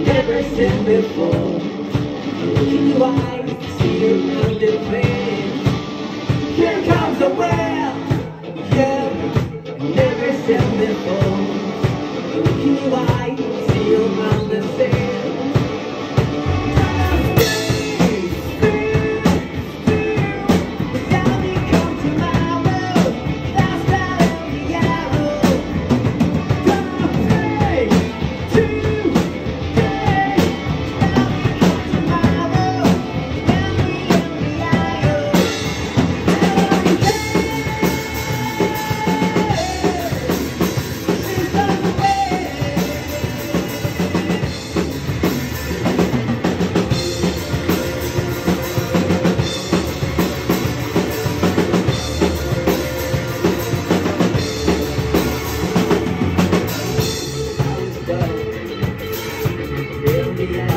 never seen before. Look in your eyes, see your mountain face. Here comes the world, yeah, never seen before. Look in your eyes, see your mountain face. Yeah.